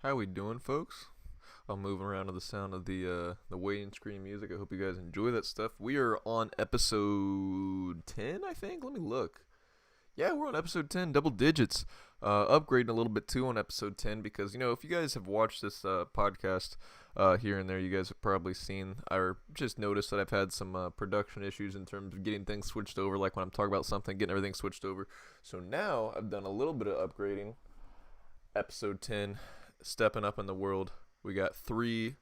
How we doing, folks? I'm moving around to the sound of the waiting screen music. I hope you guys enjoy that stuff. We are on episode 10, I think. Let me look. Yeah, we're on episode 10, double digits. Upgrading a little bit too on episode 10 because, if you guys have watched this podcast here and there, you guys have probably seen or just noticed that I've had some production issues in terms of getting things switched over, like when I'm talking about something, getting everything switched over. So now I've done a little bit of upgrading. Episode 10, stepping up in the world. We got 3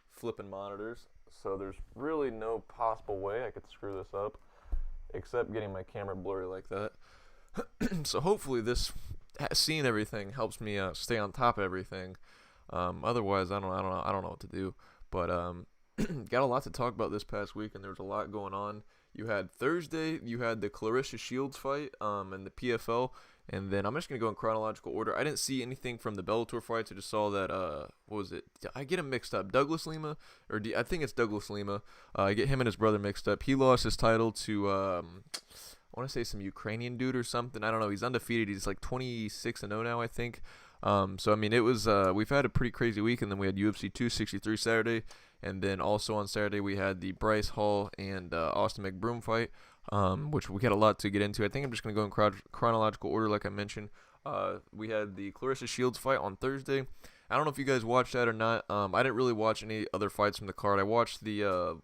flipping monitors, so there's really no possible way I could screw this up except getting my camera blurry like that. So hopefully this seeing everything helps me stay on top of everything. Otherwise, I don't know what to do. But got a lot to talk about this past week, and there was a lot going on. You had Thursday, you had the Clarissa Shields fight, and the PFL, and then I'm just gonna go in chronological order. I didn't see anything from the Bellator fights. I just saw that what was it? I get him mixed up. Douglas Lima, I think it's Douglas Lima. I get him and his brother mixed up. He lost his title to I want to say some Ukrainian dude or something. I don't know. He's undefeated. He's like 26-0 now, I think. So I mean, it was we've had a pretty crazy week, and then we had UFC 263 Saturday, and then also on Saturday we had the Bryce Hall and Austin McBroom fight, which we had a lot to get into. I think I'm just gonna go in chronological order, like I mentioned. We had the Clarissa Shields fight on Thursday. I don't know if you guys watched that or not. I didn't really watch any other fights from the card. I watched the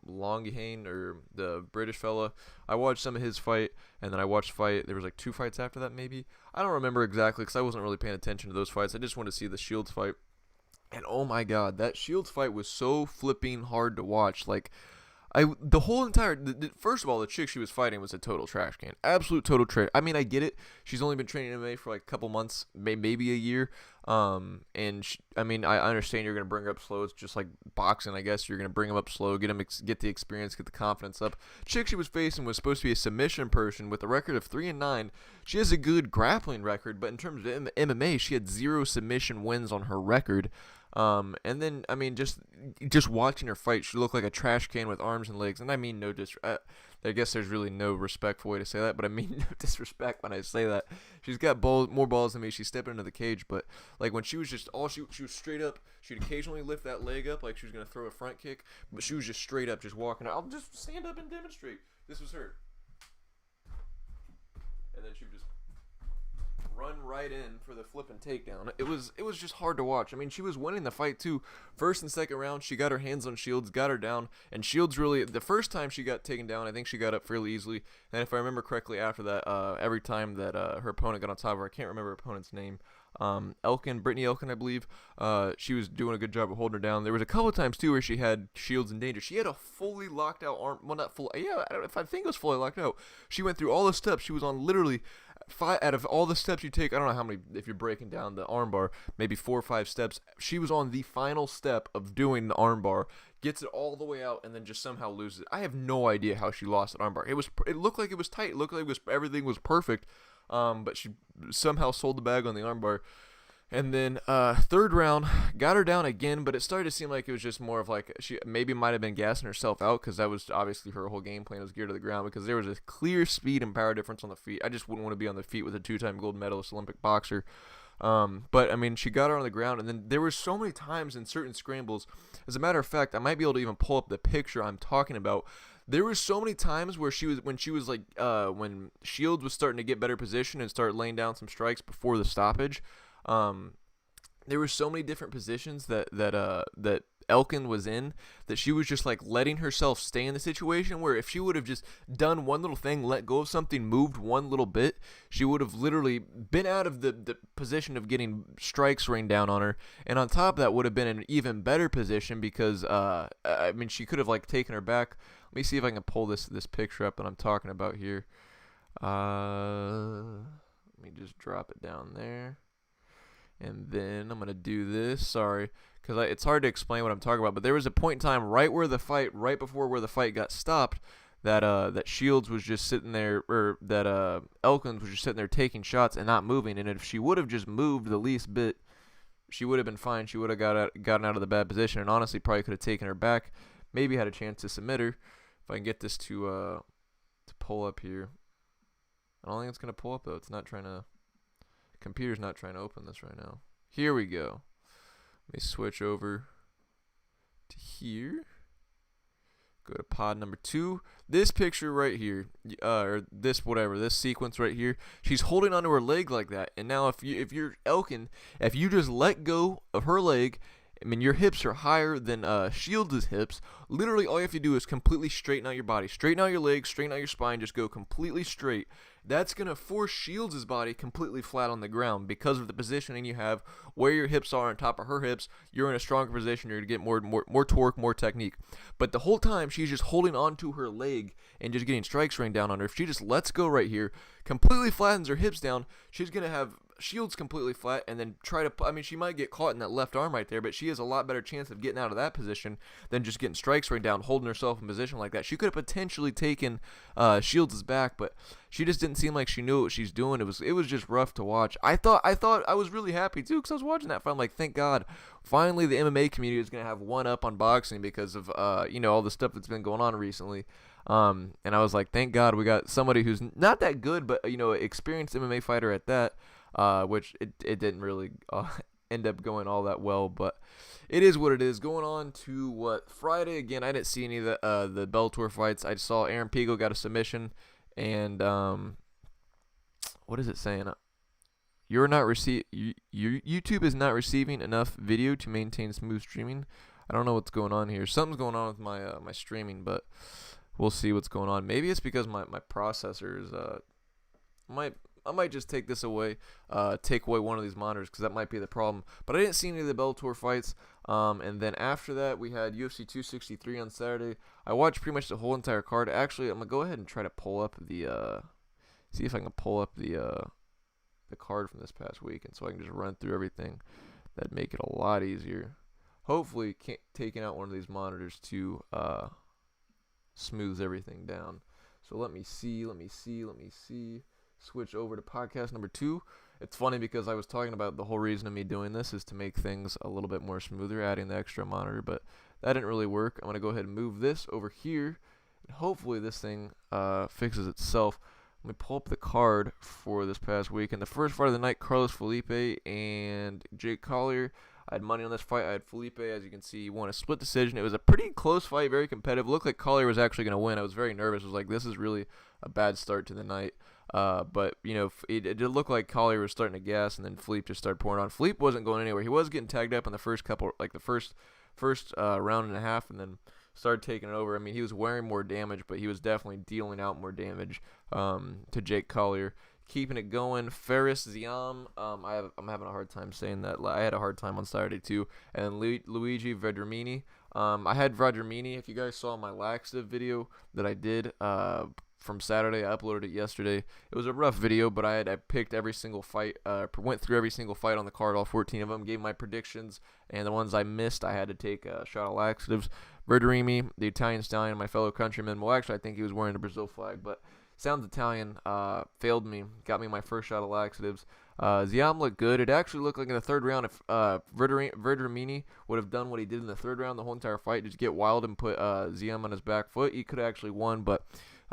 Longihane, or the British fella. I watched some of his fight, and then I watched fight. There was like 2 fights after that, maybe. I don't remember exactly because I wasn't really paying attention to those fights. I just wanted to see the Shields fight. And oh my god, that Shields fight was so flipping hard to watch. Like, the whole entire first of all, the chick she was fighting was a total trash can, absolute total trash. I mean, I get it. She's only been training MMA for like a couple months, maybe a year. I mean, I understand you're gonna bring her up slow. It's just like boxing, I guess. You're gonna bring them up slow, get the experience, get the confidence up. Chick she was facing was supposed to be a submission person with a record of 3-9. She has a good grappling record, but in terms of MMA, she had 0 submission wins on her record. And then, I mean, just watching her fight, she looked like a trash can with arms and legs. And I mean, I guess there's really no respectful way to say that, but I mean no disrespect when I say that. She's got more balls than me. She's stepping into the cage, but like when she was just she was straight up. She'd occasionally lift that leg up like she was gonna throw a front kick, but she was just straight up, just walking. I'll just stand up and demonstrate. This was her, and then she would just run right in for the flipping takedown. It was just hard to watch. I mean, she was winning the fight too. First and second round, she got her hands on Shields, got her down, and Shields really, the first time she got taken down, I think she got up fairly easily. And if I remember correctly, after that, every time that her opponent got on top of her, I can't remember her opponent's name, Brittany Elkin, I believe, she was doing a good job of holding her down. There was a couple of times too where she had Shields in danger. She had a fully locked out arm, well, not full, yeah, I think it was fully locked out. She went through all the steps. She was on literally 5 out of all the steps you take. I don't know how many, if you're breaking down the armbar, maybe 4 or 5 steps. She was on the final step of doing the armbar, gets it all the way out, and then just somehow loses it. I have no idea how she lost that armbar. It looked like it was tight. It looked like everything was perfect. But she somehow sold the bag on the armbar. And then third round, got her down again, but it started to seem like it was just more of like she maybe might have been gassing herself out, because that was obviously her whole game plan was geared to the ground, because there was a clear speed and power difference on the feet. I just wouldn't want to be on the feet with a 2-time gold medalist Olympic boxer. But I mean, she got her on the ground, and then there were so many times in certain scrambles. As a matter of fact, I might be able to even pull up the picture I'm talking about. There were so many times where when Shields was starting to get better position and start laying down some strikes before the stoppage. There were so many different positions that Elkin was in, that she was just like letting herself stay in the situation, where if she would have just done one little thing, let go of something, moved one little bit, she would have literally been out of the position of getting strikes rained down on her. And on top of that, would have been an even better position, because I mean, she could have like taken her back. Let me see if I can pull this picture up that I'm talking about here. Let me just drop it down there. And then I'm going to do this. Sorry, because it's hard to explain what I'm talking about. But there was a point in time right before where the fight got stopped, that Shields was just sitting there, or that Elkins was just sitting there taking shots and not moving. And if she would have just moved the least bit, she would have been fine. She would have gotten out of the bad position, and honestly probably could have taken her back. Maybe had a chance to submit her. If I can get this to pull up here. I don't think it's going to pull up, though. It's not trying to... Computer's not trying to open this right now. Here we go. Let me switch over to here. Go to pod number 2. This picture right here, or this sequence right here, she's holding onto her leg like that. And now if you're Elkin, if you just let go of her leg, I mean, your hips are higher than Shields' hips. Literally, all you have to do is completely straighten out your body. Straighten out your legs, straighten out your spine, just go completely straight. That's going to force Shields' body completely flat on the ground because of the positioning you have, where your hips are on top of her hips. You're in a stronger position. You're going to get more torque, more technique. But the whole time, she's just holding onto her leg and just getting strikes rained down on her. If she just lets go right here, completely flattens her hips down, she's going to have Shields completely flat and then she might get caught in that left arm right there, but she has a lot better chance of getting out of that position than just getting strikes rained down, holding herself in position like that. She could have potentially taken Shields' back, but she just didn't seem like she knew what she's doing. It was just rough to watch. I was really happy too because I was watching that fight. I'm like, thank God, finally the MMA community is gonna have one up on boxing because of all the stuff that's been going on recently. And I was like, thank God we got somebody who's not that good, but experienced MMA fighter at that. Which it didn't really end up going all that well, but it is what it is. Going on to Friday again. I didn't see any of the Bellator fights. I saw Aaron Pico got a submission, and what is it saying? Your YouTube is not receiving enough video to maintain smooth streaming. I don't know what's going on here. Something's going on with my streaming, but we'll see what's going on. Maybe it's because my processor is I might just take this away, take away one of these monitors because that might be the problem. But I didn't see any of the Bellator fights. And then after that, we had UFC 263 on Saturday. I watched pretty much the whole entire card. Actually, I'm going to go ahead and try to pull up see if I can pull up the card from this past week. And so I can just run through everything. That'd make it a lot easier. Hopefully, taking out one of these monitors to smooths everything down. So let me see. Switch over to podcast number 2. It's funny because I was talking about the whole reason of me doing this is to make things a little bit more smoother, adding the extra monitor, but that didn't really work. I'm going to go ahead and move this over here, and hopefully this thing fixes itself. Let me pull up the card for this past week. And the first fight of the night, Carlos Felipe and Jake Collier. I had money on this fight. I had Felipe, as you can see, he won a split decision. It was a pretty close fight, very competitive. Looked like Collier was actually going to win. I was very nervous. I was like, this is really a bad start to the night. But it did look like Collier was starting to gas, and then Felipe just started pouring on. Felipe wasn't going anywhere. He was getting tagged up in the first couple, like the first round and a half, and then started taking it over. I mean, he was wearing more damage, but he was definitely dealing out more damage to Jake Collier. Keeping it going, Faris Ziam. I'm having a hard time saying that. I had a hard time on Saturday too. And Luigi Vedramini. I had Vedramini. If you guys saw my laxative video that I did from Saturday, I uploaded it yesterday. It was a rough video, but I picked every single fight, went through every single fight on the card, all 14 of them, gave my predictions, and the ones I missed, I had to take a shot of laxatives. Verderimi, the Italian stallion, my fellow countryman. Well, actually, I think he was wearing a Brazil flag, but sounds Italian. Failed me, got me my first shot of laxatives. Ziam looked good. It actually looked like in the third round, if Verderimi would have done what he did in the third round, the whole entire fight, just get wild and put Ziam on his back foot, he could have actually won, but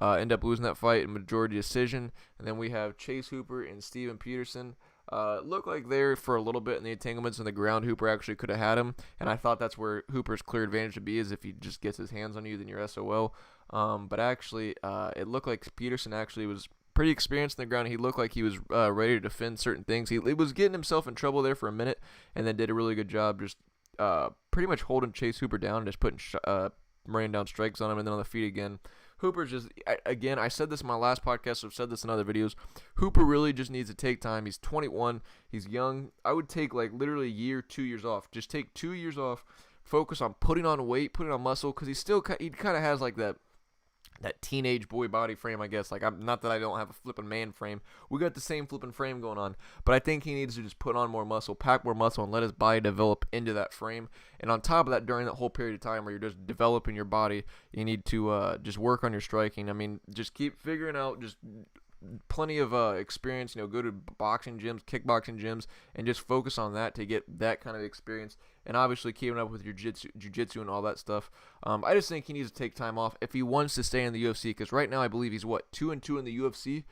end up losing that fight in majority decision. And then we have Chase Hooper and Steven Peterson. Looked like there for a little bit in the entanglements on the ground. Hooper actually could have had him, and I thought that's where Hooper's clear advantage would be, is if he just gets his hands on you, then you're SOL. But actually, it looked like Peterson actually was pretty experienced in the ground. He looked like he was ready to defend certain things. He was getting himself in trouble there for a minute, and then did a really good job just pretty much holding Chase Hooper down and just putting raining down strikes on him, and then on the feet again. Hooper's just, again, I said this in my last podcast, so I've said this in other videos. Hooper really just needs to take time. He's 21. He's young. I would take like literally a year, 2 years off. Just take 2 years off. Focus on putting on weight, putting on muscle, because he kind of has like that teenage boy body frame, I guess. Like, I'm not that I don't have a flipping man frame. We got the same flipping frame going on. But I think he needs to just put on more muscle, pack more muscle, and let his body develop into that frame. And on top of that, during that whole period of time where you're just developing your body, you need to just work on your striking. I mean, just keep figuring out just plenty of experience. Go to boxing gyms, kickboxing gyms, and just focus on that to get that kind of experience. And obviously keeping up with your jiu-jitsu and all that stuff. I just think he needs to take time off if he wants to stay in the UFC, because right now I believe he's 2-2 in the UFC.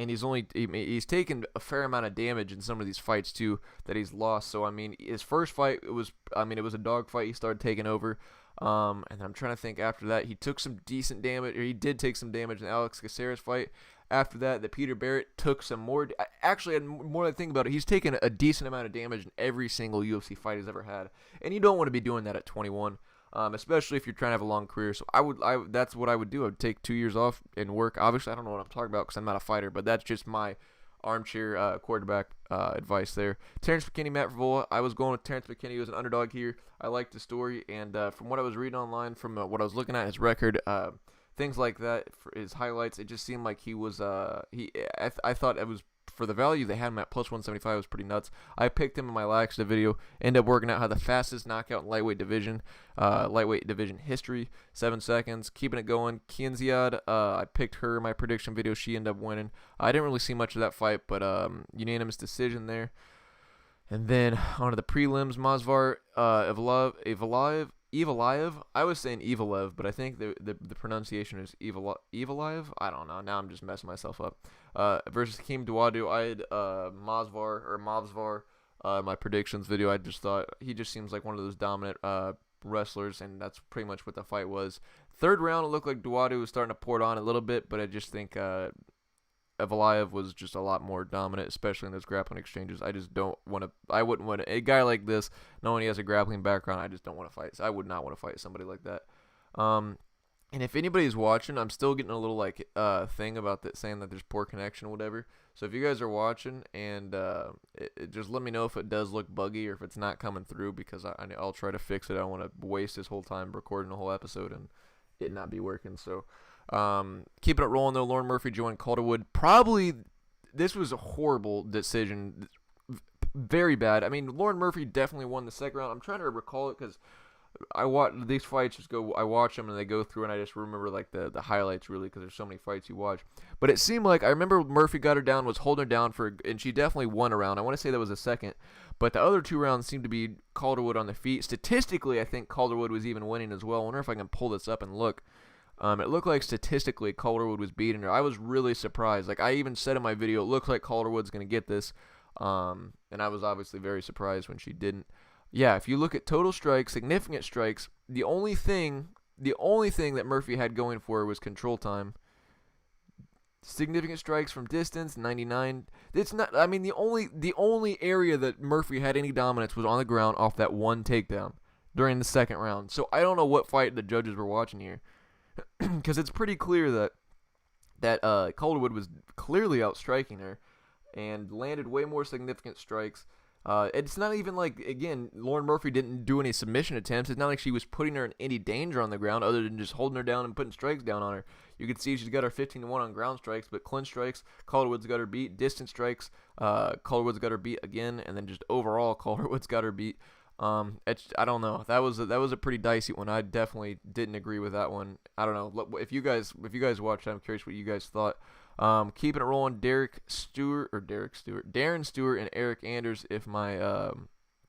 and he's taken a fair amount of damage in some of these fights too that he's lost. So I mean, his first fight it was a dog fight. He started taking over, and I'm trying to think after that he took some decent damage, or he did take some damage in the Alex Caceres fight. After that, the Peter Barrett took some more. Actually, more I think about it, he's taken a decent amount of damage in every single UFC fight he's ever had, and you don't want to be doing that at 21. Especially if you're trying to have a long career. So that's what I would do. I would take 2 years off and work. Obviously, I don't know what I'm talking about because I'm not a fighter, but that's just my armchair quarterback advice there. Terrence McKinney, Matt Favola. I was going with Terrence McKinney. He was an underdog here. I liked the story, and from what I was reading online, from what I was looking at his record, things like that, for his highlights, it just seemed like he was I thought it was, for the value they had him at plus 175, was pretty nuts. I picked him in my Laxta video. Ended up working out how the fastest knockout in lightweight division history, 7 seconds, keeping it going. Kianziad, I picked her in my prediction video. She ended up winning. I didn't really see much of that fight, but unanimous decision there. And then on to the prelims, Mazvar Evalaev. I was saying Evalev, but I think the pronunciation is Evalaev. I don't know. Now I'm just messing myself up. Versus Hakeem Dawodu. I had Mavsvar my predictions video. I just thought he just seems like one of those dominant wrestlers, and that's pretty much what the fight was. Third round, it looked like Dawodu was starting to pour it on a little bit, but I just think Evalaev was just a lot more dominant, especially in those grappling exchanges. I just don't want to. I wouldn't want a guy like this, knowing he has a grappling background. I just don't want to fight. So I would not want to fight somebody like that. And if anybody's watching, I'm still getting a little thing about that saying that there's poor connection or whatever. So if you guys are watching, and just let me know if it does look buggy or if it's not coming through, because I'll try to fix it. I don't want to waste this whole time recording a whole episode and it not be working. So. Keeping it rolling though, Lauren Murphy joined Calderwood. Probably, this was a horrible decision. Very bad. I mean, Lauren Murphy definitely won the second round. I'm trying to recall it because I watch these fights. I watch them and they go through, and I just remember like the highlights really, because there's so many fights you watch. But it seemed like I remember Murphy got her down, was holding her down and she definitely won a round. I want to say that was a second, but the other 2 rounds seemed to be Calderwood on the feet. Statistically, I think Calderwood was even winning as well. I wonder if I can pull this up and look. It looked like statistically Calderwood was beating her. I was really surprised. Like I even said in my video, it looks like Calderwood's going to get this. And I was obviously very surprised when she didn't. Yeah, if you look at total strikes, significant strikes, the only thing that Murphy had going for her was control time. Significant strikes from distance, 99. It's not. I mean, the only area that Murphy had any dominance was on the ground off that one takedown during the second round. So I don't know what fight the judges were watching here. Because it's pretty clear that Calderwood was clearly outstriking her and landed way more significant strikes. It's not even like, again, Lauren Murphy didn't do any submission attempts. It's not like she was putting her in any danger on the ground other than just holding her down and putting strikes down on her. You can see she's got her 15-1 on ground strikes, but clinch strikes, Calderwood's got her beat. Distance strikes, Calderwood's got her beat again, and then just overall, Calderwood's got her beat. I don't know. That was a pretty dicey one. I definitely didn't agree with that one. I don't know. If you guys watched, I'm curious what you guys thought. Keeping it rolling, Darren Stewart and Eric Anders. If my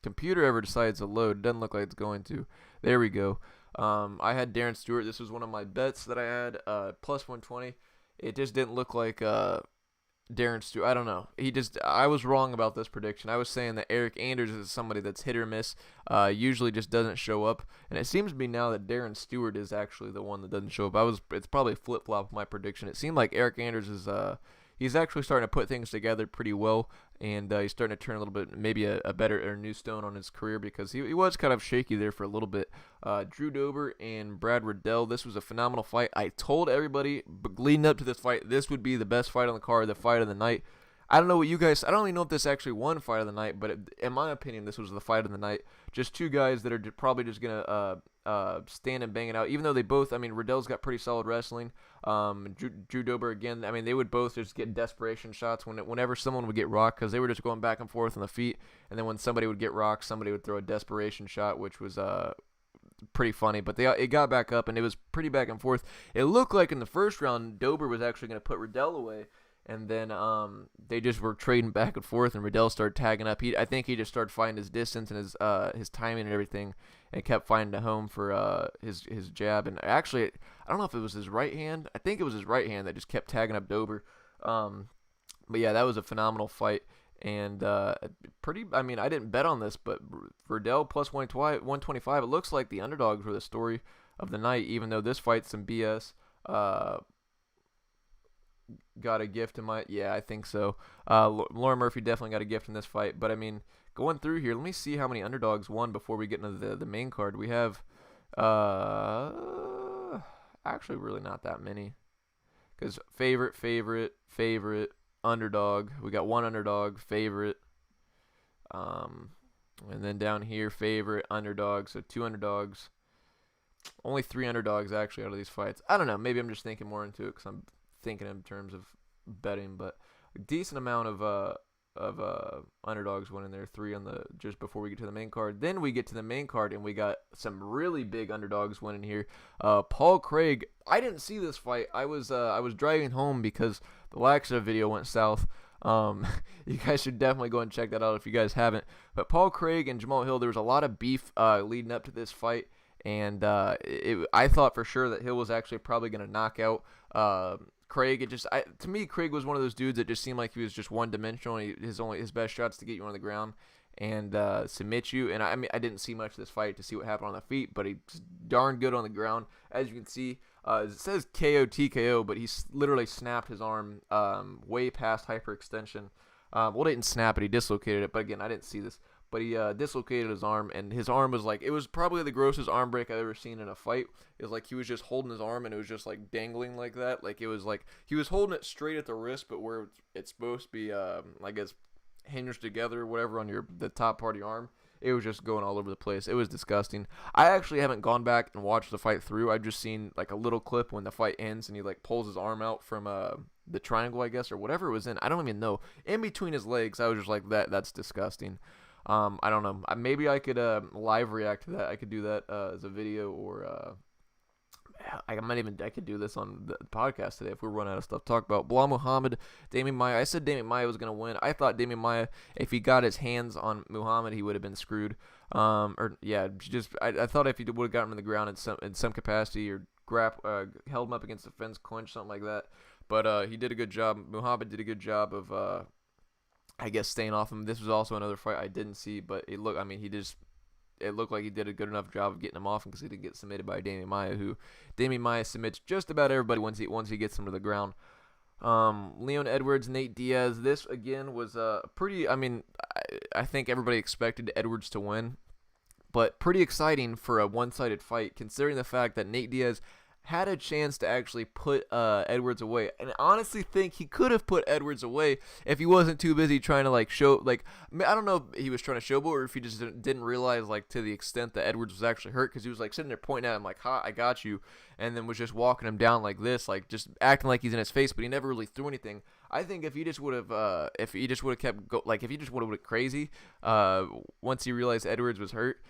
computer ever decides to load, it doesn't look like it's going to. There we go. I had Darren Stewart. This was one of my bets that I had, plus 120. It just didn't look like Darren Stewart. I don't know. I was wrong about this prediction. I was saying that Eric Anders is somebody that's hit or miss, usually just doesn't show up. And it seems to be now that Darren Stewart is actually the one that doesn't show up. It's probably a flip-flop of my prediction. It seemed like Eric Anders is he's actually starting to put things together pretty well, and he's starting to turn a little bit, maybe a better or new stone on his career, because he was kind of shaky there for a little bit. Drew Dober and Brad Riddell, this was a phenomenal fight. I told everybody leading up to this fight, this would be the best fight on the card, the fight of the night. I don't know what you guys, I don't even know if this actually won fight of the night, but in my opinion, this was the fight of the night. Just two guys that are probably just going to stand and bang it out, even though they both, I mean, Riddell's got pretty solid wrestling. Drew Dober, again, I mean, they would both just get desperation shots whenever someone would get rocked, because they were just going back and forth on the feet, and then when somebody would get rocked, somebody would throw a desperation shot, which was pretty funny, but it got back up, and it was pretty back and forth. It looked like in the first round, Dober was actually going to put Riddell away, and then they just were trading back and forth, and Riddell started tagging up. I think he just started finding his distance and his timing and everything, and kept finding a home for his jab. And actually, I don't know if it was his right hand. I think it was his right hand that just kept tagging up Dober. But yeah, that was a phenomenal fight. And pretty, I mean, I didn't bet on this, but Verdell plus 125. It looks like the underdogs were the story of the night, even though this fight's some BS. Got a gift in my, yeah, I think so. Lauren Murphy definitely got a gift in this fight. But I mean, going through here, let me see how many underdogs won before we get into the main card. We have actually really not that many, because favorite, underdog. We got one underdog, favorite. And then down here, favorite, underdog. So 2 underdogs. Only 3 underdogs actually out of these fights. I don't know. Maybe I'm just thinking more into it because I'm thinking in terms of betting. But a decent amount of underdogs went in there. 3 on the just before we get to the main card. Then we get to the main card and we got some really big underdogs winning here. Paul Craig. I didn't see this fight. I was driving home because the laxative video went south. You guys should definitely go and check that out if you guys haven't. But Paul Craig and Jamal Hill, there was a lot of beef leading up to this fight. And I thought for sure that Hill was actually probably going to knock out Craig. To me, Craig was one of those dudes that just seemed like he was just one-dimensional. His best shots to get you on the ground and submit you. And I mean, I didn't see much of this fight to see what happened on the feet, but he's darn good on the ground. As you can see, it says KO TKO, but he literally snapped his arm way past hyperextension. Well, didn't snap it, he dislocated it. But again, I didn't see this. But he dislocated his arm, and his arm was like, it was probably the grossest arm break I've ever seen in a fight. It was like he was just holding his arm, and it was just like dangling like that. Like it was like he was holding it straight at the wrist, but where it's supposed to be, I guess, hinged together or whatever on the top part of your arm. It was just going all over the place. It was disgusting. I actually haven't gone back and watched the fight through. I've just seen like a little clip when the fight ends, and he like pulls his arm out from the triangle, I guess, or whatever it was in. I don't even know. In between his legs, I was just like, that's disgusting. I don't know. Maybe I could live react to that. I could do that as a video, or I could do this on the podcast today if we run out of stuff to talk about. Bilal Muhammad, Damian Maia. I said Damian Maia was going to win. I thought Damian Maia, if he got his hands on Muhammad, he would have been screwed. I thought if he would have gotten him in the ground in some capacity, or held him up against the fence, clinch, something like that. But he did a good job. Muhammad did a good job of I guess staying off him. This was also another fight I didn't see, but it looked like he did a good enough job of getting him off, because he didn't get submitted by Damian Maia, who Damian Maia submits just about everybody once he gets him to the ground. Leon Edwards, Nate Diaz. This again was pretty. I mean, I think everybody expected Edwards to win, but pretty exciting for a one-sided fight, considering the fact that Nate Diaz had a chance to actually put Edwards away. And I honestly think he could have put Edwards away if he wasn't too busy trying to I don't know if he was trying to showboat, or if he just didn't realize to the extent that Edwards was actually hurt, because he was sitting there pointing at him like, ha, I got you, and then was just walking him down like this, just acting like he's in his face, but he never really threw anything. I think if he just would have if he just would have went crazy once he realized Edwards was hurt,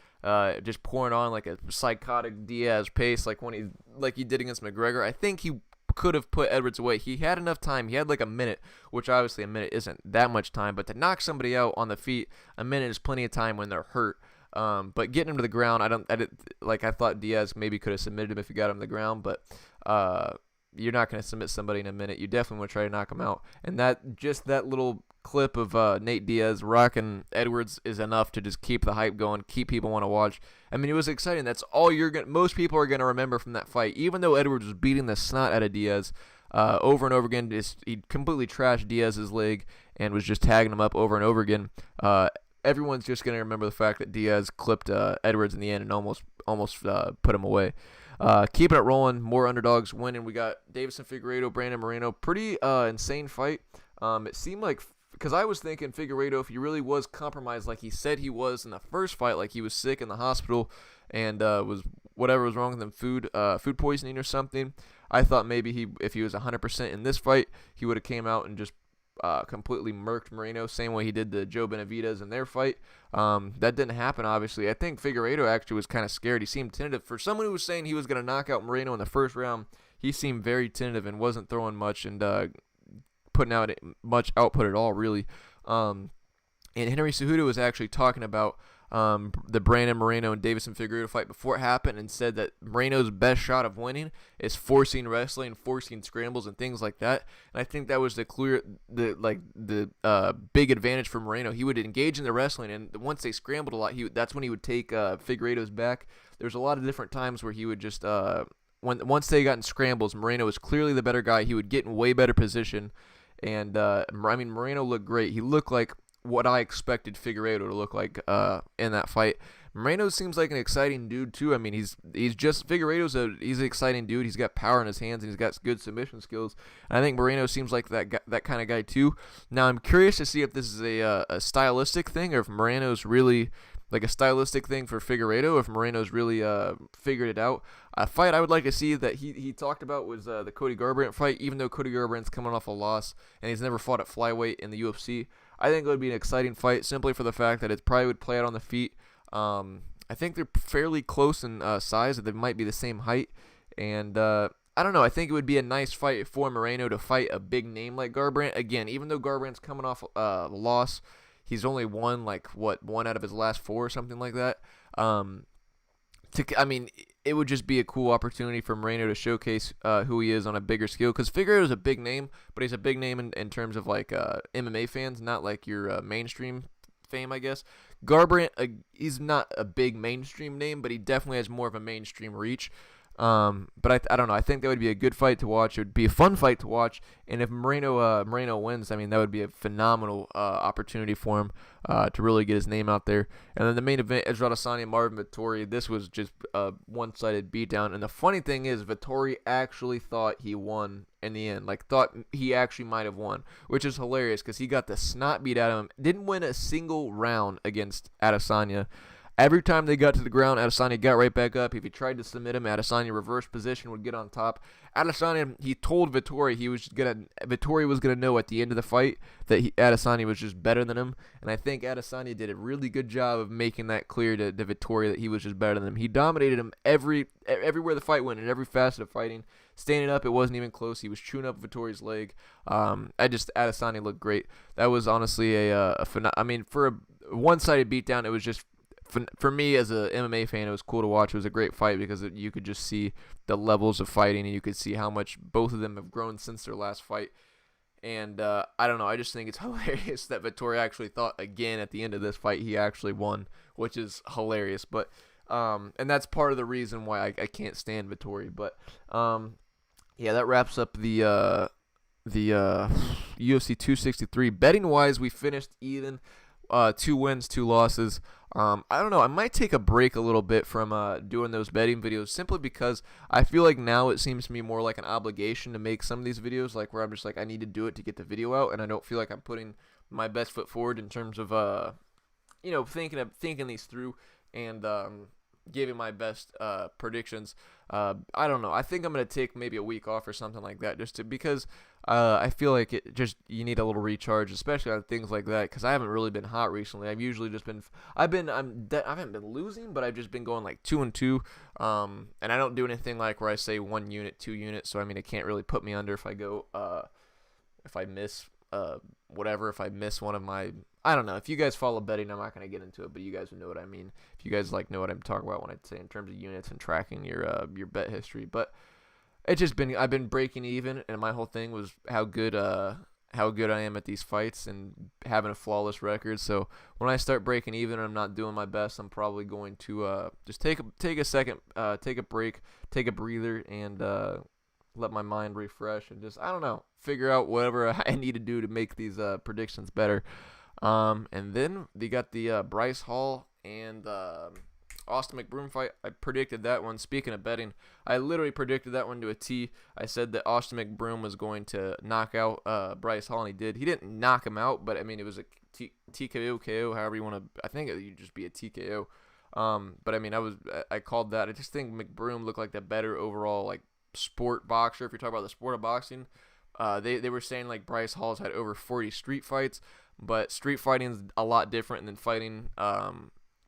just pouring on like a psychotic Diaz pace, like he did against McGregor, I think he could have put Edwards away. He had enough time. He had like a minute, which obviously a minute isn't that much time, but to knock somebody out on the feet, a minute is plenty of time when they're hurt. But getting him to the ground, I thought Diaz maybe could have submitted him if he got him to the ground, but you're not going to submit somebody in a minute. You definitely want to try to knock him out. And that little clip of Nate Diaz rocking Edwards is enough to just keep the hype going, keep people want to watch. I mean, it was exciting. That's all most people are going to remember from that fight. Even though Edwards was beating the snot out of Diaz over and over again, he completely trashed Diaz's leg and was just tagging him up over and over again. Everyone's just going to remember the fact that Diaz clipped Edwards in the end and almost put him away. Keeping it rolling, more underdogs winning. We got Davison Figueiredo, Brandon Moreno. Pretty insane fight. It seemed like, because I was thinking Figueiredo, if he really was compromised like he said he was in the first fight, like he was sick in the hospital and was whatever was wrong with him, food poisoning or something, I thought maybe if he was 100% in this fight, he would have came out and just completely murked Moreno, same way he did the Joe Benavidez in their fight. That didn't happen, obviously. I think Figueiredo actually was kind of scared. He seemed tentative. For someone who was saying he was going to knock out Moreno in the first round, he seemed very tentative and wasn't throwing much and putting out much output at all, really. And Henry Cejudo was actually talking about the Brandon Moreno and Davison Figueiredo fight before it happened, and said that Moreno's best shot of winning is forcing wrestling, forcing scrambles, and things like that. And I think that was the big advantage for Moreno. He would engage in the wrestling, and once they scrambled a lot, that's when he would take Figueiredo's back. There's a lot of different times where he would just once they got in scrambles, Moreno was clearly the better guy. He would get in way better position, and Moreno looked great. He looked like what I expected Figueiredo to look like in that fight. Moreno seems like an exciting dude too. I mean, he's an exciting dude. He's got power in his hands, and he's got good submission skills. And I think Moreno seems like that kind of guy too. Now I'm curious to see if this is a stylistic thing, or if Moreno's really like a stylistic thing for Figueiredo, if Moreno's really figured it out. A fight I would like to see that he talked about was the Cody Garbrandt fight, even though Cody Garbrandt's coming off a loss and he's never fought at flyweight in the UFC. I think it would be an exciting fight simply for the fact that it probably would play out on the feet. I think they're fairly close in size, that they might be the same height. And I don't know, I think it would be a nice fight for Moreno to fight a big name like Garbrandt. Again, even though Garbrandt's coming off a loss, he's only won one out of his last 4 or something like that. It would just be a cool opportunity for Moreno to showcase who he is on a bigger scale. Because Figueiredo is a big name, but he's a big name in terms of MMA fans, not like your mainstream fame, I guess. Garbrandt, he's not a big mainstream name, but he definitely has more of a mainstream reach. But I don't know. I think that would be a good fight to watch. It would be a fun fight to watch. And if Moreno wins, I mean, that would be a phenomenal opportunity for him to really get his name out there. And then the main event, Adesanya, Marvin, Vettori. This was just a one-sided beatdown. And the funny thing is, Vettori actually thought he won in the end. Thought he actually might have won, which is hilarious because he got the snot beat out of him. Didn't win a single round against Adesanya. Every time they got to the ground, Adesanya got right back up. If he tried to submit him, Adesanya reverse position would get on top. Adesanya, he told Vettori Vettori was gonna know at the end of the fight that Adesanya was just better than him, and I think Adesanya did a really good job of making that clear to Vettori that he was just better than him. He dominated him everywhere the fight went, in every facet of fighting. Standing up, it wasn't even close. He was chewing up Vettori's leg. Adesanya looked great. That was honestly for a one-sided beatdown, it was just. For me as a MMA fan, it was cool to watch. It was a great fight because you could just see the levels of fighting, and you could see how much both of them have grown since their last fight. And I don't know. I just think it's hilarious that Vettori actually thought again at the end of this fight he actually won, which is hilarious. But and that's part of the reason why I can't stand Vettori. But yeah, that wraps up the UFC 263. Betting wise, we finished even. 2 wins, 2 losses. I don't know. I might take a break a little bit from doing those betting videos simply because I feel like now it seems to me more like an obligation to make some of these videos, where I'm just I need to do it to get the video out, and I don't feel like I'm putting my best foot forward in terms of thinking these through and giving my best predictions. I don't know. I think I'm gonna take maybe a week off or something like that, because I feel like you need a little recharge, especially on things like that. Because I haven't really been hot recently. I've usually just been I haven't been losing, but I've just been going 2-2. And I don't do anything where I say 1 unit, 2 units. So I mean, it can't really put me under if I go if I miss if I miss one of my. I don't know. If you guys follow betting, I'm not going to get into it, but you guys would know what I mean. If you guys know what I'm talking about when I say in terms of units and tracking your bet history. But it's just been, I've been breaking even, and my whole thing was how good I am at these fights and having a flawless record. So when I start breaking even and I'm not doing my best, I'm probably going to just take a second, take a break, take a breather, and let my mind refresh and just, I don't know, figure out whatever I need to do to make these predictions better. And then they got the Bryce Hall and Austin McBroom fight. I predicted that one. Speaking of betting, I literally predicted that one to a T. I said that Austin McBroom was going to knock out Bryce Hall, and he did. He didn't knock him out, but I mean, it was a TKO, KO, however you want to. I think it would just be a TKO. But I mean, I called that. I just think McBroom looked like the better overall sport boxer. If you're talking about the sport of boxing, they were saying Bryce Hall's had over 40 street fights. But street fighting is a lot different than fighting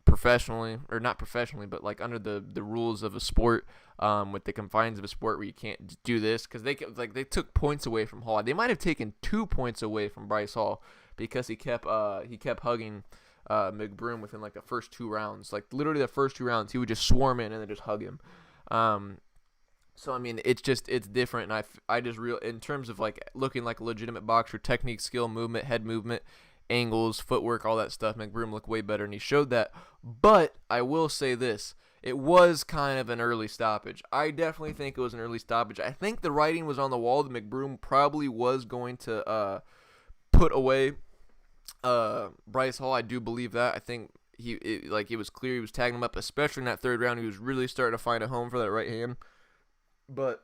professionally, or not professionally, but under the rules of a sport, with the confines of a sport where you can't do this, because they took points away from Hall. They might have taken 2 points away from Bryce Hall because he kept hugging McBroom within like the first 2 rounds. Like literally the first 2 rounds, he would just swarm in and then just hug him. So I mean, it's different, and I just in terms of like looking like a legitimate boxer, technique, skill, movement, head movement, angles, footwork, all that stuff, McBroom looked way better, and he showed that. But I will say this. It was kind of an early stoppage. I definitely think it was an early stoppage. I think the writing was on the wall that McBroom probably was going to put away Bryce Hall. I do believe that. I think it was clear he was tagging him up, especially in that 3rd round. He was really starting to find a home for that right hand. But,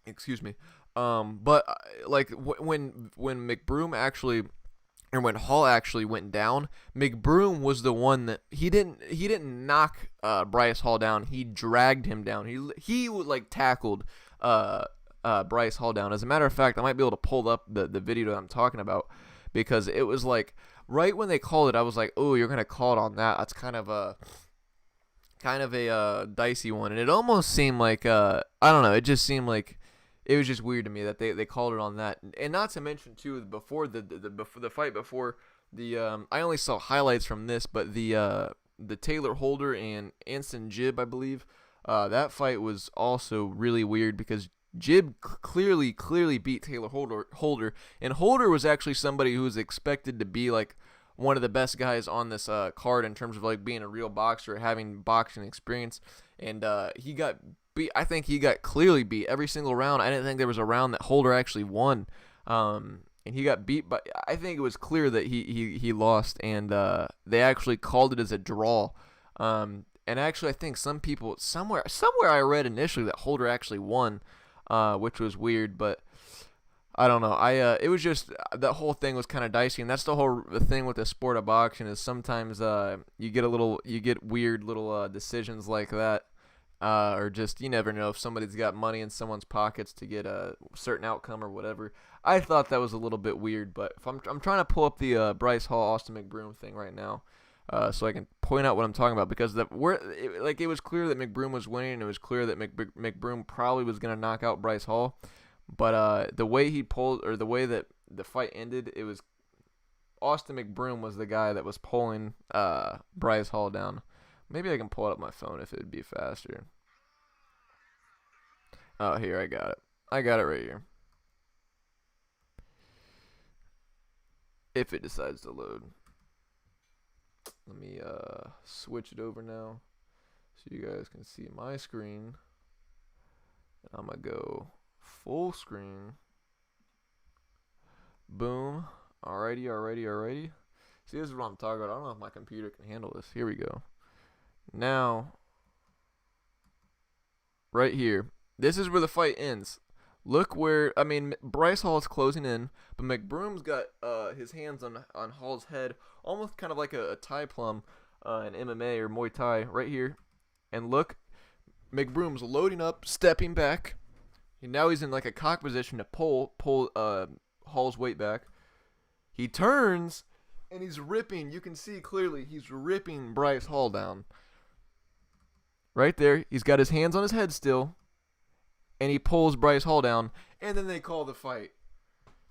excuse me. But like when McBroom actually, or when Hall actually went down, McBroom was the one that he didn't knock Bryce Hall down. He dragged him down. He like tackled Bryce Hall down. As a matter of fact, I might be able to pull up the video that I'm talking about, because it was like right when they called it, I was like, oh, you're gonna call it on that. That's kind of a dicey one, and it almost seemed like I don't know. It just seemed like it was just weird to me that they called it on that, and not to mention too, before the fight before the I only saw highlights from this, but the Taylor Holder and Anson Jib, I believe, that fight was also really weird because Jib clearly beat Taylor Holder, and Holder was actually somebody who was expected to be like one of the best guys on this card in terms of like being a real boxer, having boxing experience, and he got beat. I think he got clearly beat every single round. I didn't think there was a round that Holder actually won, and he got beat. But I think it was clear that he lost, and they actually called it as a draw. And actually, I think some people somewhere I read initially that Holder actually won, which was weird, but I don't know. It was just that whole thing was kind of dicey, and that's the thing with the sport of boxing is sometimes you get weird little decisions like that, or just you never know if somebody's got money in someone's pockets to get a certain outcome or whatever. I thought that was a little bit weird, but if I'm trying to pull up the Bryce Hall Austin McBroom thing right now, so I can point out what I'm talking about, because it was clear that McBroom was winning, and it was clear that McBroom probably was going to knock out Bryce Hall. But the way he pulled, or the way that the fight ended, it was Austin McBroom was the guy that was pulling Bryce Hall down. Maybe I can pull it up my phone if it would be faster. Oh, here, I got it. I got it right here. If it decides to load. Let me switch it over now so you guys can see my screen. And I'm going to go full screen. Boom. Alrighty. See, this is what I'm talking about. I don't know if my computer can handle this. Here we go. Now, right here. This is where the fight ends. Look where, I mean, Bryce Hall is closing in, but McBroom's got his hands on Hall's head, almost kind of like a Thai plum in MMA or Muay Thai right here. And look, McBroom's loading up, stepping back. And now he's in like a cock position to pull Hall's weight back. He turns, and he's ripping. You can see clearly he's ripping Bryce Hall down. Right there. He's got his hands on his head still. And he pulls Bryce Hall down. And then they call the fight.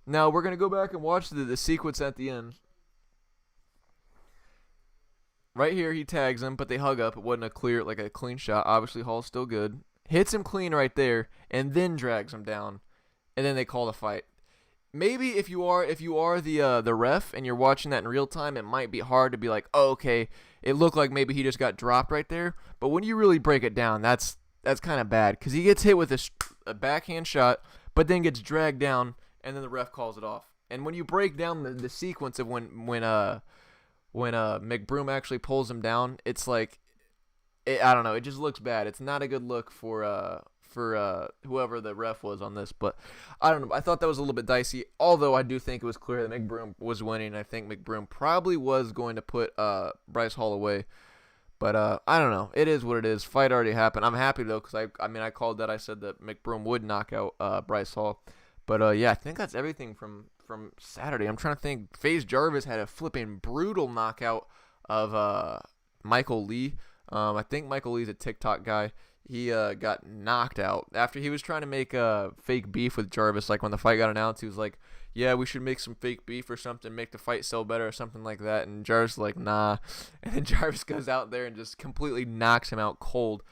Now we're going to go back and watch the sequence at the end. Right here he tags him, but they hug up. It wasn't a clean shot. Obviously Hall's still good. Hits him clean right there, and then drags him down. And then they call the fight. Maybe if you are the ref and you're watching that in real time, it might be hard to be like, oh, okay, it looked like maybe he just got dropped right there. But when you really break it down, that's kind of bad, because he gets hit with a backhand shot, but then gets dragged down, and then the ref calls it off. And when you break down the sequence of when McBroom actually pulls him down, it's like, I don't know, it just looks bad. It's not a good look for whoever the ref was on this, but I don't know. I thought that was a little bit dicey, although I do think it was clear that McBroom was winning. I think McBroom probably was going to put Bryce Hall away, but I don't know. It is what it is. Fight already happened. I'm happy though, because I called that. I said that McBroom would knock out Bryce Hall, but yeah, I think that's everything from Saturday. I'm trying to think. FaZe Jarvis had a flipping brutal knockout of Michael Lee. I think Michael Lee's a TikTok guy. He got knocked out after he was trying to make fake beef with Jarvis. Like when the fight got announced, he was like, yeah, we should make some fake beef or something, make the fight sell better or something like that. And Jarvis like, nah. And then Jarvis goes out there and just completely knocks him out cold.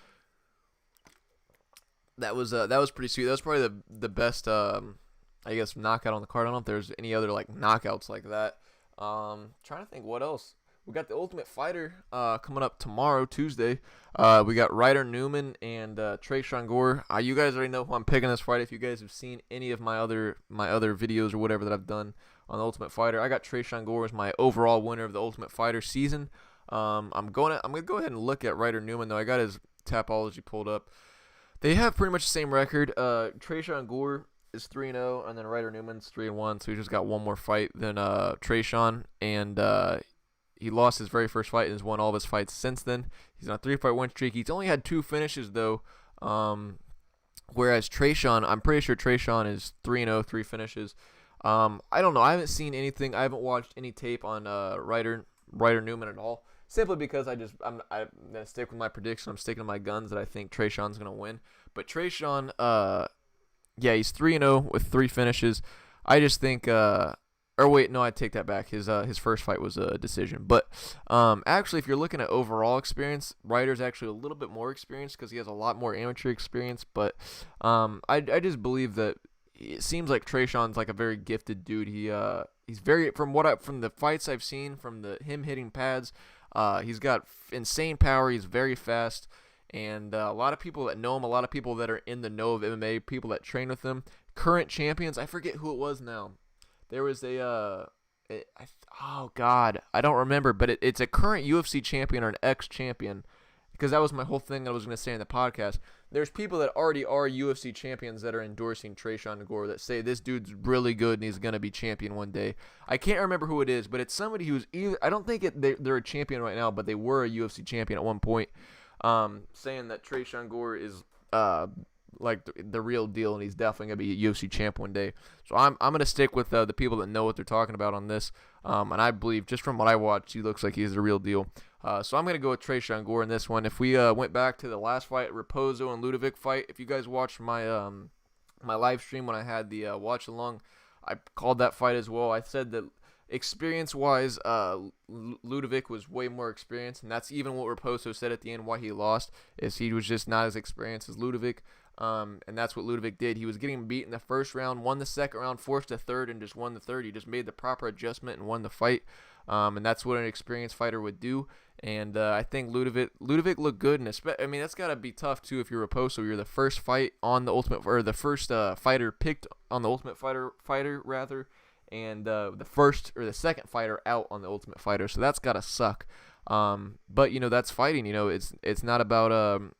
That was pretty sweet. That was probably the best I guess knockout on the card. I don't know if there's any other like knockouts like that. Trying to think what else. We got the Ultimate Fighter coming up tomorrow, Tuesday. We got Ryder Newman and Trayshawn Gore. You guys already know who I'm picking this fight. If you guys have seen any of my other videos or whatever that I've done on the Ultimate Fighter, I got Trayshawn Gore as my overall winner of the Ultimate Fighter season. I'm gonna go ahead and look at Ryder Newman though. I got his Tapology pulled up. They have pretty much the same record. Trayshawn Gore is 3-0, and then Ryder Newman's 3-1, so he just got one more fight than Trayshawn, and he lost his very first fight and has won all of his fights since then. He's on a 3-fight win streak. He's only had 2 finishes though, whereas Trayshawn, I'm pretty sure Trayshawn is 3-0, 3 finishes. I don't know. I haven't seen anything. I haven't watched any tape on Ryder Newman at all. Simply because I'm gonna stick with my prediction. I'm sticking to my guns that I think Trayshawn's gonna win. But Trayshawn, yeah, he's 3-0 with 3 finishes. I just think, or wait, no, I take that back. His first fight was a decision. But actually, if you're looking at overall experience, Ryder's actually a little bit more experienced because he has a lot more amateur experience. But I just believe that it seems like Trayshawn's like a very gifted dude. He's very from the fights I've seen, from him hitting pads. He's got insane power. He's very fast, and a lot of people that know him, a lot of people that are in the know of MMA, people that train with him, current champions. I forget who it was now. There was oh God, I don't remember, but it's a current UFC champion or an ex-champion, because that was my whole thing I was going to say in the podcast. There's people that already are UFC champions that are endorsing Trayshawn Gore that say this dude's really good and he's going to be champion one day. I can't remember who it is, but it's somebody who's either, I don't think they're a champion right now, but they were a UFC champion at one point, saying that Trayshawn Gore is like the real deal and he's definitely going to be a UFC champ one day. So I'm going to stick with the people that know what they're talking about on this, and I believe just from what I watched, he looks like he's the real deal. So I'm going to go with Trayshawn Gore in this one. If we went back to the last fight, Raposo and Ludovic fight, if you guys watched my my live stream when I had the watch along, I called that fight as well. I said that experience-wise, Ludovic was way more experienced, and that's even what Raposo said at the end why he lost, is he was just not as experienced as Ludovic. And that's what Ludovic did. He was getting beat in the first round, won the second round, forced a third, and just won the third. He just made the proper adjustment and won the fight. And that's what an experienced fighter would do. And I think Ludovic looked good, and I mean that's gotta be tough too if you're Raposo. You're the first fight on the Ultimate, or the first fighter picked on the Ultimate Fighter rather, and the first or the second fighter out on the Ultimate Fighter. So that's gotta suck. But you know that's fighting. You know it's not about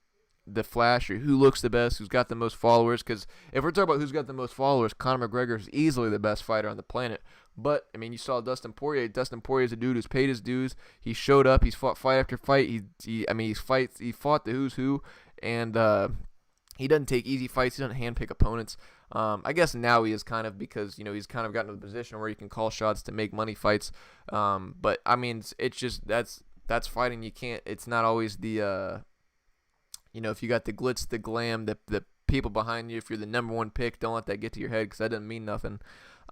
the flash or who looks the best, who's got the most followers. Because if we're talking about who's got the most followers, Conor McGregor is easily the best fighter on the planet. But I mean, you saw Dustin Poirier. Dustin Poirier is a dude who's paid his dues. He showed up. He's fought fight after fight. He fought the who's who, and he doesn't take easy fights. He doesn't handpick opponents. I guess now he is kind of, because you know he's kind of gotten to the position where he can call shots to make money fights. But I mean, it's just that's fighting. You can't. It's not always the you know, if you got the glitz, the glam, the people behind you, if you're the number one pick, don't let that get to your head, because that doesn't mean nothing.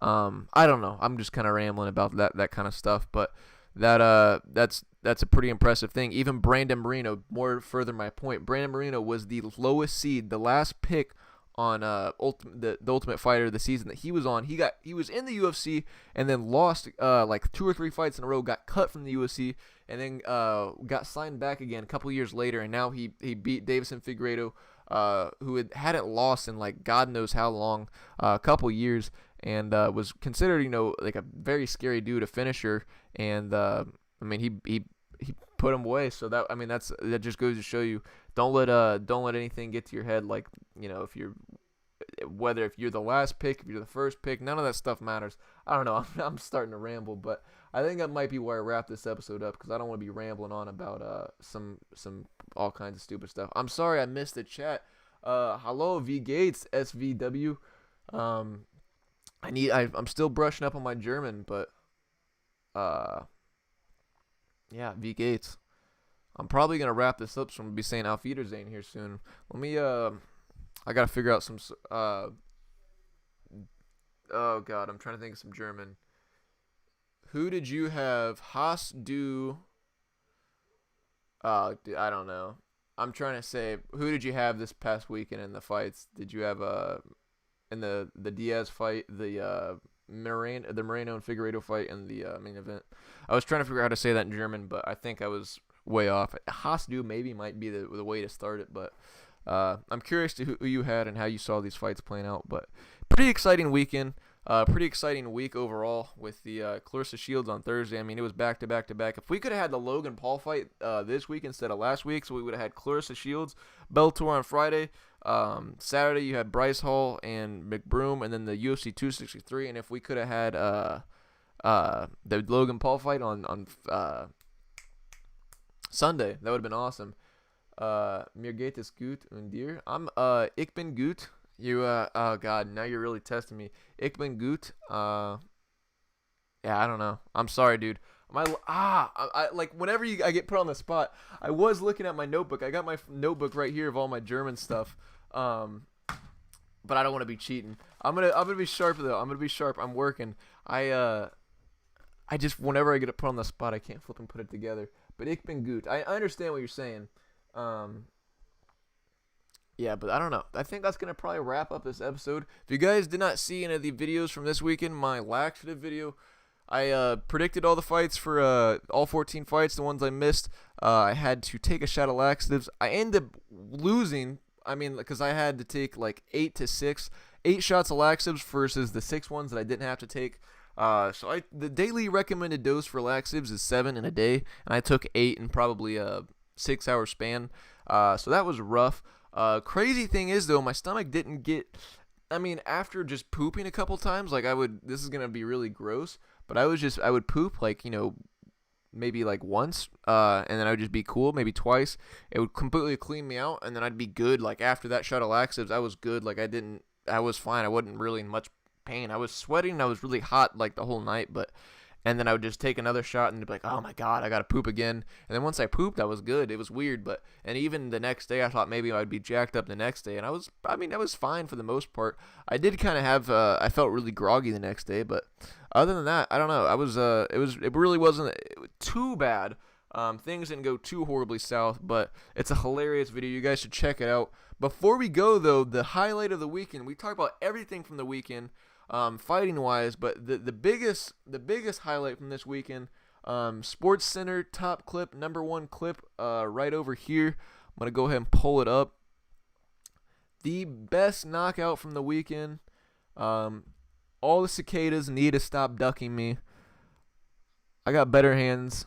I don't know. I'm just kind of rambling about that kind of stuff, but that's a pretty impressive thing. Even Brandon Moreno, further my point, Brandon Moreno was the lowest seed, the last pick on the Ultimate Fighter the season that he was on. He was in the UFC and then lost like 2 or 3 fights in a row, got cut from the UFC, and then got signed back again a couple years later, and now he beat Davison Figueiredo, who hadn't lost in like God knows how long, a couple years, and was considered, you know, like a very scary dude, a finisher, and I mean he put him away. So that, I mean, that just goes to show you, don't let anything get to your head. Like, you know, if you're the last pick, if you're the first pick, none of that stuff matters. I don't know. I'm starting to ramble, but I think that might be where I wrap this episode up, because I don't want to be rambling on about some all kinds of stupid stuff. I'm sorry I missed the chat. Hello V Gates SVW. I'm still brushing up on my German, but yeah, V Gates. I'm probably gonna wrap this up, so I'm gonna be saying Auf Wiedersehen here soon. Let me I gotta figure out some Oh God, I'm trying to think of some German. Who did you have? Hast du? I don't know. I'm trying to say, who did you have this past weekend in the fights? Did you have in the Diaz fight, the Moreno and Figueiredo fight, and the main event? I was trying to figure out how to say that in German, but I think I was way off. Hast du maybe might be the way to start it, but I'm curious to who you had and how you saw these fights playing out. But pretty exciting weekend. Pretty exciting week overall with the Clarissa Shields on Thursday. I mean, it was back to back to back. If we could have had the Logan Paul fight this week instead of last week, so we would have had Clarissa Shields, Bellator on Friday. Saturday you had Bryce Hall and McBroom, and then the UFC 263. And if we could have had the Logan Paul fight on Sunday, that would have been awesome. Mir geht es gut und dir? Ich bin gut. Oh God, now you're really testing me. Ich bin gut. Yeah, I don't know. I'm sorry, dude. I like whenever I get put on the spot. I was looking at my notebook. I got my notebook right here of all my German stuff. But I don't want to be cheating. I'm gonna be sharp though. I'm gonna be sharp. I'm working. I just whenever I get put on the spot, I can't flip and put it together. But ich bin gut. I understand what you're saying. Yeah, but I don't know. I think that's going to probably wrap up this episode. If you guys did not see any of the videos from this weekend, my laxative video, I predicted all the fights for all 14 fights, the ones I missed. I had to take a shot of laxatives. I ended up losing, because I had to take like 8 shots of laxatives versus the 6 ones that I didn't have to take. So the daily recommended dose for laxatives is 7 in a day, and I took 8 in probably a 6-hour span. So that was rough. Crazy thing is though, my stomach didn't get, after just pooping a couple times, this is going to be really gross, but I would poop maybe like once, and then I would just be cool, maybe twice. It would completely clean me out, and then I'd be good. Like after that shot of laxatives, I was good. I was fine. I wasn't really in much pain. I was sweating. I was really hot like the whole night, and then I would just take another shot and be like, oh my God, I got to poop again. And then once I pooped, I was good. It was weird. And even the next day, I thought maybe I'd be jacked up the next day. And I was fine for the most part. I did kind of have, I felt really groggy the next day. But other than that, I don't know. It really wasn't too bad. Things didn't go too horribly south, but it's a hilarious video. You guys should check it out. Before we go, though, the highlight of the weekend, we talked about everything from the weekend. Fighting wise, but the biggest highlight from this weekend, Sports Center top clip, number 1 clip, right over here. I'm gonna go ahead and pull it up. The best knockout from the weekend. All the cicadas need to stop ducking me. I got better hands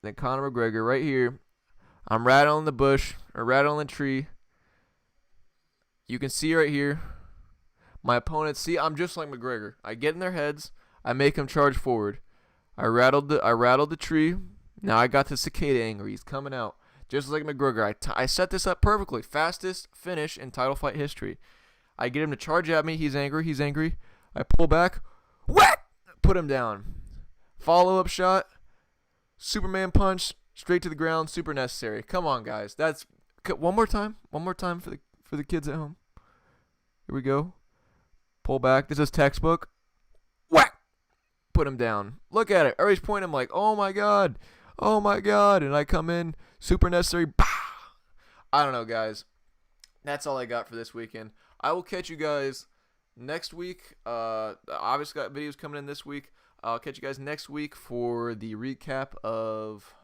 than Conor McGregor right here. I'm rattling the bush or rattling the tree. You can see right here. My opponents, see, I'm just like McGregor. I get in their heads. I make them charge forward. I rattled the tree. Now I got the cicada angry. He's coming out. Just like McGregor. I set this up perfectly. Fastest finish in title fight history. I get him to charge at me. He's angry. I pull back. Whack! Put him down. Follow-up shot. Superman punch. Straight to the ground. Super necessary. Come on, guys. That's one more time. One more time for the kids at home. Here we go. Pull back. This is textbook. Whack! Put him down. Look at it. Everybody's pointing. I'm like, oh my God. Oh my God. And I come in. Super necessary. Bah! I don't know, guys. That's all I got for this weekend. I will catch you guys next week. Obviously got videos coming in this week. I'll catch you guys next week for the recap of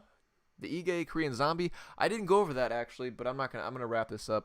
the Ige Korean Zombie. I didn't go over that actually, but I'm gonna wrap this up.